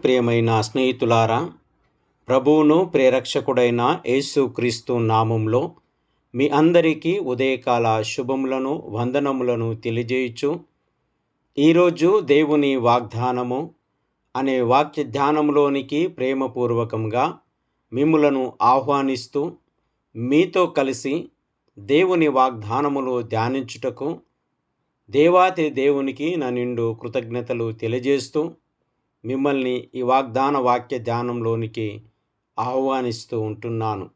ప్రియమైన స్నేహితులారా, ప్రభువును ప్రేరక్షకుడైన యేసుక్రీస్తు నామంలో మీ అందరికీ ఉదయకాల శుభములను వందనములను తెలియజేయుచు, ఈరోజు దేవుని వాగ్దానము అనే వాక్య ధ్యానంలోనికి ప్రేమపూర్వకంగా మిమ్ములను ఆహ్వానిస్తూ మీతో కలిసి దేవుని వాగ్దానములు ధ్యానించుటకు దేవాతి దేవునికి నా నిండు కృతజ్ఞతలు తెలియజేస్తూ మిమ్మల్ని ఈ వాగ్దాన వాక్య ధ్యానంలోనికి ఆహ్వానిస్తూ ఉంటున్నాను.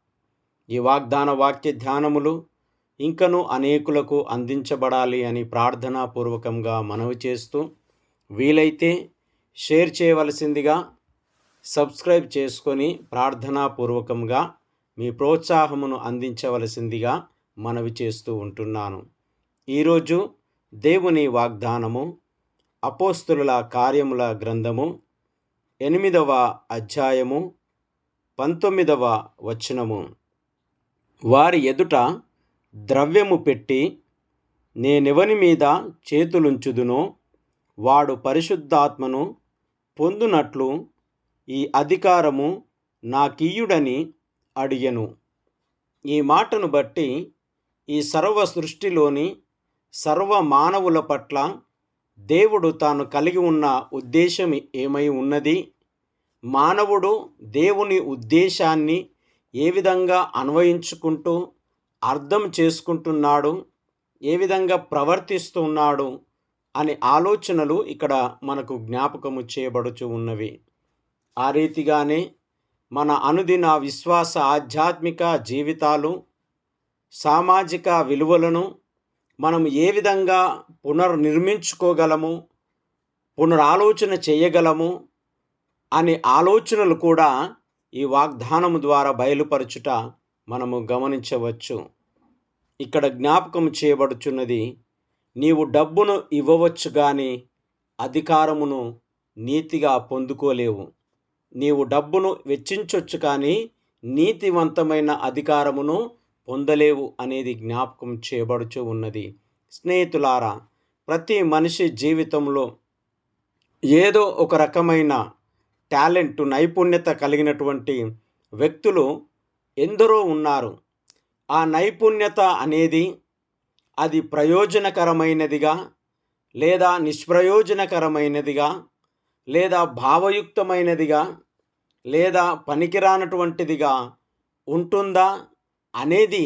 ఈ వాగ్దాన వాక్య ధ్యానములు ఇంకనూ అనేకులకు అందించబడాలి అని ప్రార్థనాపూర్వకంగా మనవి చేస్తూ, వీలైతే షేర్ చేయవలసిందిగా, సబ్స్క్రైబ్ చేసుకొని ప్రార్థనాపూర్వకంగా మీ ప్రోత్సాహమును అందించవలసిందిగా మనవి చేస్తూ ఉంటున్నాను. ఈరోజు దేవుని వాగ్దానము అపోస్తలుల కార్యముల గ్రంథము 8వ అధ్యాయము 19వ వచనము. వారి ఎదుట ద్రవ్యము పెట్టి నేనెవని మీద చేతులుంచుదునో వాడు పరిశుద్ధాత్మను పొందునట్లు ఈ అధికారము నాకియ్యుడని అడిగెను. ఈ మాటను బట్టి ఈ సర్వ సృష్టిలోని సర్వ మానవుల పట్ల దేవుడు తాను కలిగి ఉన్న ఉద్దేశం ఏమై ఉన్నది, మానవుడు దేవుని ఉద్దేశాన్ని ఏ విధంగా అన్వయించుకుంటూ అర్థం చేసుకుంటున్నాడు, ఏ విధంగా ప్రవర్తిస్తున్నాడు అనే ఆలోచనలు ఇక్కడ మనకు జ్ఞాపకము చేయబడుచు ఉన్నవి. ఆ రీతిగానే మన అనుదిన విశ్వాస ఆధ్యాత్మిక జీవితాలు, సామాజిక విలువలను మనం ఏ విధంగా పునర్నిర్మించుకోగలము, పునరాలోచన చేయగలము అనే ఆలోచనలు కూడా ఈ వాగ్దానము ద్వారా బయలుపరచుట మనము గమనించవచ్చు. ఇక్కడ జ్ఞాపకం చేయబడుచున్నది, నీవు డబ్బును ఇవ్వవచ్చు కానీ అధికారమును నీతిగా పొందుకోలేవు. నీవు డబ్బును వెచ్చించవచ్చు కానీ నీతివంతమైన అధికారమును పొందలేవు అనేది జ్ఞాపకం చేయబడుచు ఉన్నది. స్నేహితులారా, ప్రతి మనిషి జీవితంలో ఏదో ఒక రకమైన టాలెంట్, నైపుణ్యత కలిగినటువంటి వ్యక్తులు ఎందరో ఉన్నారు. ఆ నైపుణ్యత అనేది అది ప్రయోజనకరమైనదిగా లేదా నిష్ప్రయోజనకరమైనదిగా లేదా భావయుక్తమైనదిగా లేదా పనికిరానటువంటిదిగా ఉంటుందా అనేది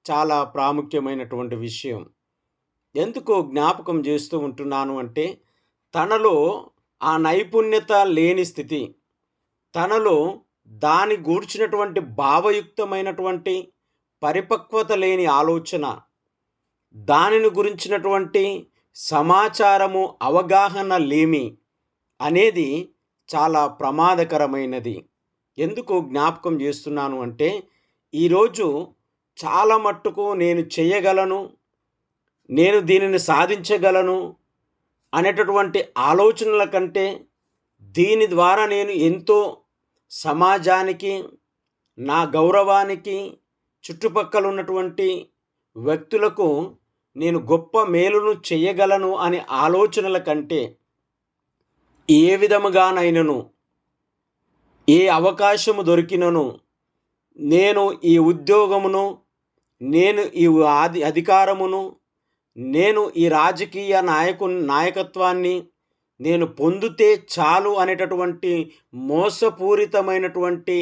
చాలా ప్రాముఖ్యమైనటువంటి విషయం. ఎందుకు జ్ఞాపకం చేస్తూ ఉంటున్నాను అంటే, తనలో ఆ నైపుణ్యత లేని స్థితి, తనలో దాని గూర్చినటువంటి భావయుక్తమైనటువంటి పరిపక్వత లేని ఆలోచన, దానిని గురించినటువంటి సమాచారము అవగాహన లేమి అనేది చాలా ప్రమాదకరమైనది. ఎందుకు జ్ఞాపకం చేస్తున్నాను అంటే, ఈరోజు చాలా మట్టుకు నేను చేయగలను, నేను దీనిని సాధించగలను అనేటటువంటి ఆలోచనల కంటే, దీని ద్వారా నేను ఎంతో సమాజానికి, నా గౌరవానికి, చుట్టుపక్కల ఉన్నటువంటి వ్యక్తులకు నేను గొప్ప మేలును చేయగలను అనే ఆలోచనల కంటే, ఏ విధముగానైనను, ఏ అవకాశము దొరికినను నేను ఈ ఉద్యోగమును, నేను ఈ అధికారమును, నేను ఈ రాజకీయ నాయకత్వాన్ని నేను పొందితే చాలు అనేటటువంటి మోసపూరితమైనటువంటి,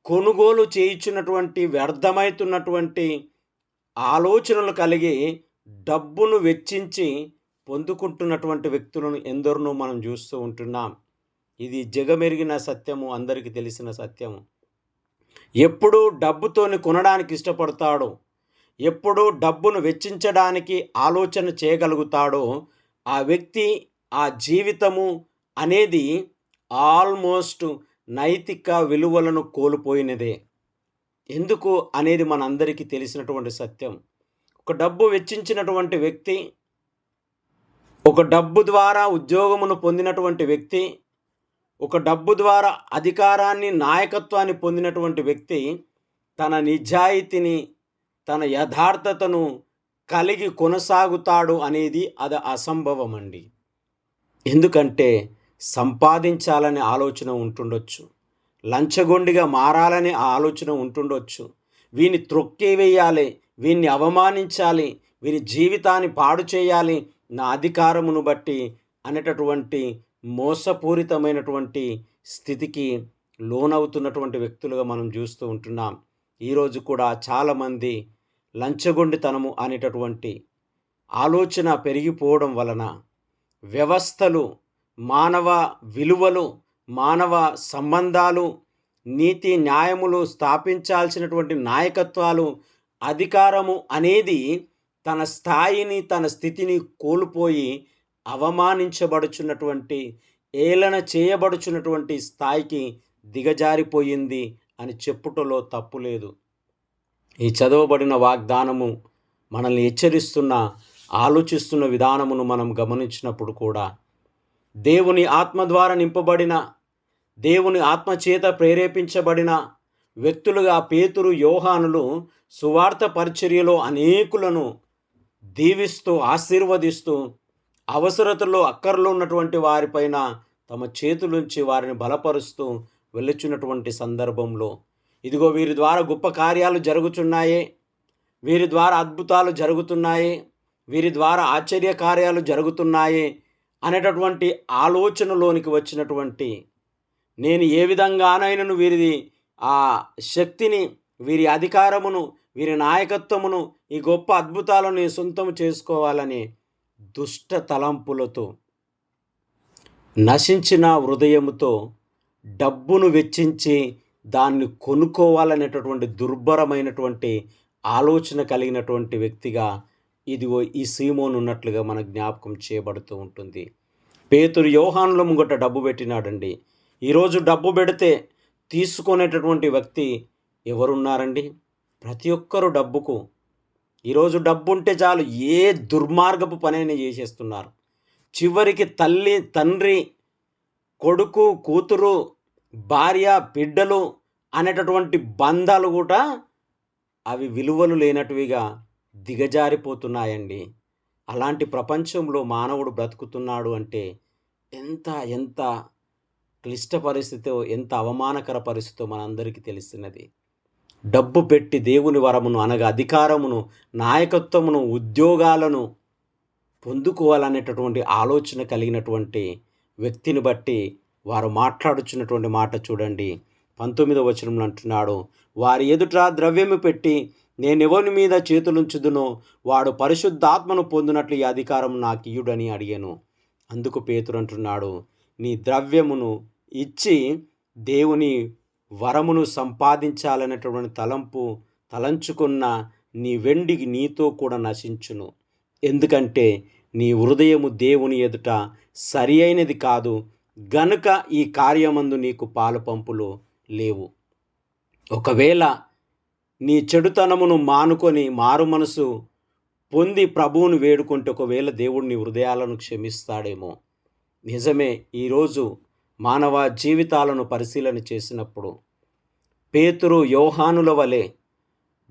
కొనుగోలు చేయించినటువంటి, వ్యర్థమవుతున్నటువంటి ఆలోచనలు కలిగి డబ్బును వెచ్చించి పొందుకుంటున్నటువంటి వ్యక్తులను ఎందరినో మనం చూస్తూ ఉంటున్నాం. ఇది జగమెరిగిన సత్యము, అందరికీ తెలిసిన సత్యము. ఎప్పుడు డబ్బుతోని కొనడానికి ఇష్టపడతాడో, ఎప్పుడు డబ్బును వెచ్చించడానికి ఆలోచన చేయగలుగుతాడో ఆ వ్యక్తి, ఆ జీవితము అనేది ఆల్మోస్ట్ నైతిక విలువలను కోల్పోయినదే. ఎందుకు అనేది మనందరికీ తెలిసినటువంటి సత్యం. ఒక డబ్బు వెచ్చించినటువంటి వ్యక్తి, ఒక డబ్బు ద్వారా ఉద్యోగమును పొందినటువంటి వ్యక్తి, ఒక డబ్బు ద్వారా అధికారాన్ని, నాయకత్వాన్ని పొందినటువంటి వ్యక్తి తన నిజాయితీని, తన యథార్థతను కలిగి కొనసాగుతాడు అనేది అది అసంభవం అండి. ఎందుకంటే సంపాదించాలనే ఆలోచన ఉంటుండొచ్చు, లంచగొండిగా మారాలనే ఆలోచన ఉంటుండొచ్చు, వీని త్రొక్కివేయాలి, వీన్ని అవమానించాలి, వీని జీవితాన్ని పాడు చేయాలి నా అధికారమును బట్టి అనేటటువంటి మోసపూరితమైనటువంటి స్థితికి లోనవుతున్నటువంటి వ్యక్తులుగా మనం చూస్తూ ఉంటున్నాం. ఈరోజు కూడా చాలామంది లంచగొండితనము అనేటటువంటి ఆలోచన పెరిగిపోవడం వలన వ్యవస్థలు, మానవ విలువలు, మానవ సంబంధాలు, నీతి న్యాయములు స్థాపించాల్సినటువంటి నాయకత్వాలు, అధికారము అనేది తన స్థాయిని, తన స్థితిని కోల్పోయి అవమానించబడుచున్నటువంటి, ఏలన చేయబడుచున్నటువంటి స్థాయికి దిగజారిపోయింది అని చెప్పుటలో తప్పు లేదు. ఈ చదవబడిన వాగ్దానము మనల్ని హెచ్చరిస్తున్న, ఆలోచిస్తున్న విధానమును మనం గమనించినప్పుడు కూడా దేవుని ఆత్మ ద్వారా నింపబడిన, దేవుని ఆత్మచేత ప్రేరేపించబడిన వ్యక్తులుగా పేతురు, యోహానులు సువార్త పరిచర్యలో అనేకులను దీవిస్తూ, ఆశీర్వదిస్తూ, అవసరతలో అక్కర్లో ఉన్నటువంటి వారిపైన తమ చేతులుంచి వారిని బలపరుస్తూ వెళ్ళుచున్నటువంటి సందర్భంలో ఇదిగో వీరి ద్వారా గొప్ప కార్యాలు జరుగుతున్నాయే, వీరి ద్వారా అద్భుతాలు జరుగుతున్నాయి, వీరి ద్వారా ఆశ్చర్య కార్యాలు జరుగుతున్నాయి అనేటటువంటి ఆలోచనలోనికి వచ్చినటువంటి, నేను ఏ విధంగానైనను వీరిది ఆ శక్తిని, వీరి అధికారమును, వీరి నాయకత్వమును, ఈ గొప్ప అద్భుతాలను నేను సొంతం చేసుకోవాలని దుష్ట తలంపులతో, నశించిన హృదయముతో డబ్బును వెచ్చించి దాన్ని కొనుక్కోవాలనేటటువంటి దుర్భరమైనటువంటి ఆలోచన కలిగినటువంటి వ్యక్తిగా ఇదిగో ఈ సీమోను ఉన్నట్లుగా మన జ్ఞాపకం చేయబడుతూ ఉంటుంది. పేతురు యోహానుల ముంగట డబ్బు పెట్టినాడండి. ఈరోజు డబ్బు పెడితే తీసుకునేటటువంటి వ్యక్తి ఎవరున్నారండి? ప్రతి ఒక్కరూ డబ్బుకు, ఈరోజు డబ్బు ఉంటే చాలు ఏ దుర్మార్గపు పనైనా చేసేస్తున్నారు. చివరికి తల్లి, తండ్రి, కొడుకు, కూతురు, భార్య, బిడ్డలు అనేటటువంటి బంధాలు కూడా అవి విలువలు లేనట్టువిగా దిగజారిపోతున్నాయండి. అలాంటి ప్రపంచంలో మానవుడు బ్రతుకుతున్నాడు అంటే ఎంత క్లిష్ట పరిస్థితో, ఎంత అవమానకర పరిస్థితో మనందరికీ తెలిసినది. డబ్బు పెట్టి దేవుని వరమును అనగా అధికారమును, నాయకత్వమును, ఉద్యోగాలను పొందుకోవాలనేటటువంటి ఆలోచన కలిగినటువంటి వ్యక్తిని బట్టి వారు మాట్లాడుచున్నటువంటి మాట చూడండి. 19వ వచనంలో అంటున్నాడు, వారి ఎదుట ద్రవ్యము పెట్టి నేనెవరి మీద చేతులుంచుదునో వాడు పరిశుద్ధాత్మను పొందినట్లు ఈ అధికారం నాకు ఇయ్యుడని అడిగాను. అందుకు పేతురు అంటున్నాడు, నీ ద్రవ్యమును ఇచ్చి దేవుని వరమును సంపాదించాలనేటువంటి తలంచుకున్న నీ వెండి నీతో కూడా నశించును. ఎందుకంటే నీ హృదయము దేవుని ఎదుట సరి అయినది కాదు గనుక ఈ కార్యమందు నీకు పాలు పంపులు లేవు. ఒకవేళ నీ చెడుతనమును మానుకొని మారు మనసు పొంది ప్రభువును వేడుకుంటే ఒకవేళ దేవుడు నీ హృదయాలను క్షమిస్తాడేమో. నిజమే, ఈరోజు మానవ జీవితాలను పరిశీలన చేసినప్పుడు పేతురు, యోహానుల వలె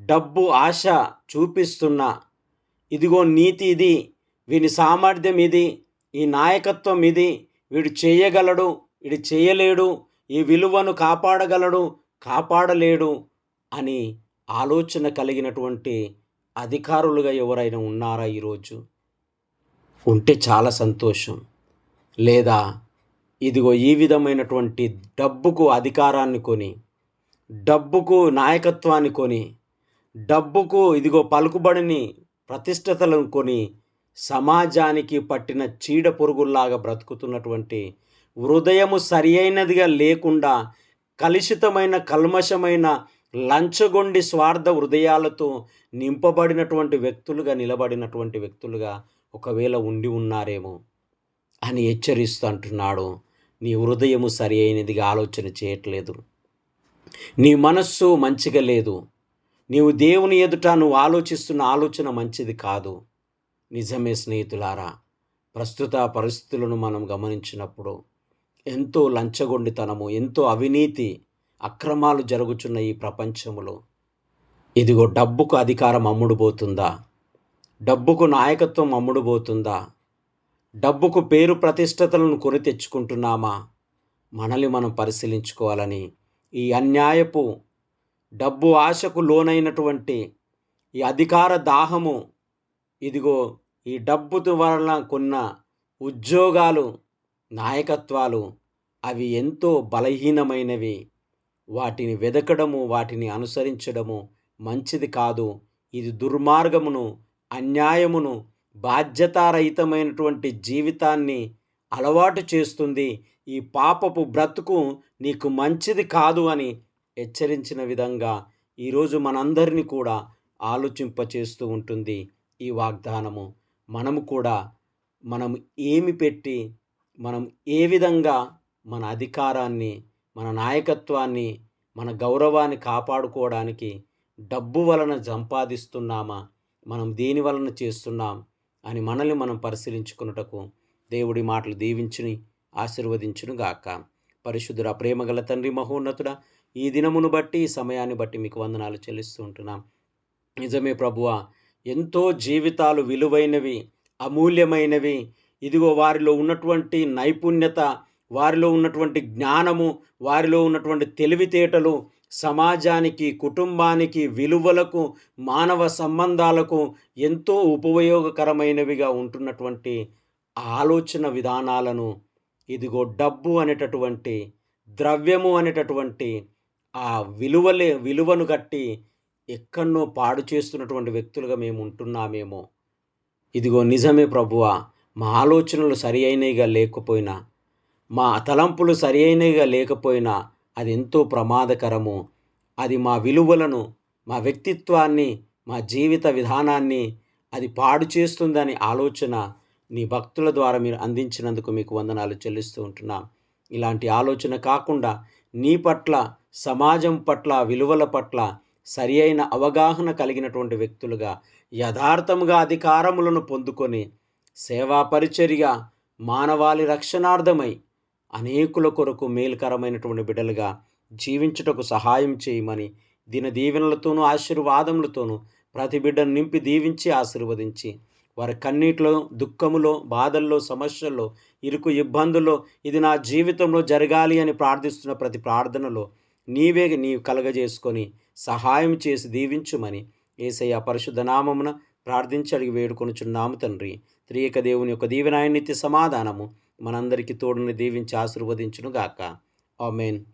డబ్బు ఆశ చూపిస్తున్న, ఇదిగో నీతి ఇది, వీని సామర్థ్యం ఇది, ఈ నాయకత్వం ఇది, వీడు చేయగలడు, వీడు చేయలేడు, ఈ విలువను కాపాడగలడు, కాపాడలేడు అని ఆలోచన కలిగినటువంటి అధికారులుగా ఎవరైనా ఉన్నారా ఈరోజు? ఉంటే చాలా సంతోషం. లేదా ఇదిగో ఈ విధమైనటువంటి డబ్బుకు అధికారాన్ని కొని, డబ్బుకు నాయకత్వాన్ని కొని, డబ్బుకు ఇదిగో పలుకుబడిని, ప్రతిష్టతలను కొని సమాజానికి పట్టిన చీడ పురుగుల్లాగా బ్రతుకుతున్నటువంటి, హృదయము సరి అయినదిగా లేకుండా కలుషితమైన, కల్మషమైన, లంచగొండి స్వార్థ హృదయాలతో నింపబడినటువంటి వ్యక్తులుగా, నిలబడినటువంటి వ్యక్తులుగా ఒకవేళ ఉండి ఉన్నారేమో అని హెచ్చరిస్తూ అంటున్నాడు. నీ హృదయము సరి అయినదిగా ఆలోచన చేయట్లేదు, నీ మనస్సు మంచిగా లేదు, నీవు దేవుని ఎదుట నువ్వు ఆలోచిస్తున్న ఆలోచన మంచిది కాదు. నిజమే స్నేహితులారా, ప్రస్తుత పరిస్థితులను మనం గమనించినప్పుడు ఎంతో లంచగొండితనము, ఎంతో అవినీతి, అక్రమాలు జరుగుతున్న ఈ ప్రపంచంలో ఇదిగో డబ్బుకు అధికారం అమ్ముడుపోతుందా? డబ్బుకు నాయకత్వం అమ్ముడుపోతుందా? డబ్బుకు పేరు ప్రతిష్టతలను కొని తెచ్చుకుంటున్నామా? మనల్ని మనం పరిశీలించుకోవాలని, ఈ అన్యాయపు డబ్బు ఆశకు లోనైనటువంటి ఈ అధికార దాహము, ఇదిగో ఈ డబ్బుతో వలన కొన్న ఉద్యోగాలు, నాయకత్వాలు అవి ఎంతో బలహీనమైనవి. వాటిని వెదకడము, వాటిని అనుసరించడము మంచిది కాదు. ఇది దుర్మార్గమును, అన్యాయమును, బాధ్యతారహితమైనటువంటి జీవితాన్ని అలవాటు చేస్తుంది. ఈ పాపపు బ్రతుకు నీకు మంచిది కాదు అని హెచ్చరించిన విధంగా ఈరోజు మనందరినీ కూడా ఆలోచింపచేస్తూ ఉంటుంది ఈ వాగ్దానము. మనము కూడా మనం ఏమి పెట్టి, మనం ఏ విధంగా మన అధికారాన్ని, మన నాయకత్వాన్ని, మన గౌరవాన్ని కాపాడుకోవడానికి డబ్బు వలన సంపాదిస్తున్నామా? మనం దేని వలన చేస్తున్నాం అని మనల్ని మనం పరిశీలించుకున్నటకు దేవుడి మాటలు దీవించుని ఆశీర్వదించును గాక. పరిశుద్ధుడా, ప్రేమగల తండ్రి, మహోన్నతుడా, ఈ దినమును బట్టి, ఈ సమయాన్ని బట్టి మీకు వందనాలు చెల్లిస్తూ ఉంటున్నాం. నిజమే ప్రభువా, ఎంతో జీవితాలు విలువైనవి, అమూల్యమైనవి. ఇదిగో వారిలో ఉన్నటువంటి నైపుణ్యత, వారిలో ఉన్నటువంటి జ్ఞానము, వారిలో ఉన్నటువంటి తెలివితేటలు సమాజానికి, కుటుంబానికి, విలువలకు, మానవ సంబంధాలకు ఎంతో ఉపయోగకరమైనవిగా ఉంటున్నటువంటి ఆలోచన విధానాలను ఇదిగో డబ్బు అనేటటువంటి, ద్రవ్యము అనేటటువంటి ఆ విలువను గట్టి ఎక్కడనో పాడు చేస్తున్నటువంటి వ్యక్తులుగా మేము ఉంటున్నామేమో. ఇదిగో నిజమే ప్రభువా, మా ఆలోచనలు సరి అయినవిగా లేకపోయినా, మా తలంపులు సరి అయినవిగా లేకపోయినా అది ఎంతో ప్రమాదకరము. అది మా విలువలను, మా వ్యక్తిత్వాన్ని, మా జీవిత విధానాన్ని అది పాడు చేస్తుందని ఆలోచన నీ భక్తుల ద్వారా మీరు అందించినందుకు మీకు వందనాలు చెల్లిస్తూ ఉంటున్నాం. ఇలాంటి ఆలోచన కాకుండా నీ పట్ల, సమాజం పట్ల, విలువల పట్ల సరి అయిన అవగాహన కలిగినటువంటి వ్యక్తులుగా యథార్థముగా అధికారములను పొందుకొని సేవా పరిచర్య, మానవాళి రక్షణార్థమై అనేకుల కొరకు మేలుకరమైనటువంటి బిడ్డలుగా జీవించుటకు సహాయం చేయమని దీవెనలతోనూ ఆశీర్వాదములతోనూ ప్రతి బిడ్డను నింపి దీవించి ఆశీర్వదించి వారి కన్నీటిలో, దుఃఖములో, బాధల్లో, సమస్యల్లో, ఇరుకు ఇబ్బందుల్లో ఇది నా జీవితంలో జరగాలి అని ప్రార్థిస్తున్న ప్రతి ప్రార్థనలో నీవు కలగజేసుకొని సహాయం చేసి దీవించుమని యేసయ్య పరిశుద్ధ నామమున ప్రార్థించి అడిగి వేడుకొనుచున్నాము తండ్రి. త్రియక దేవుని యొక్క దీవెన, నిత్య సమాధానము మనందరికీ తోడుని దీవించి ఆశీర్వదించును గాక. ఆమేన్.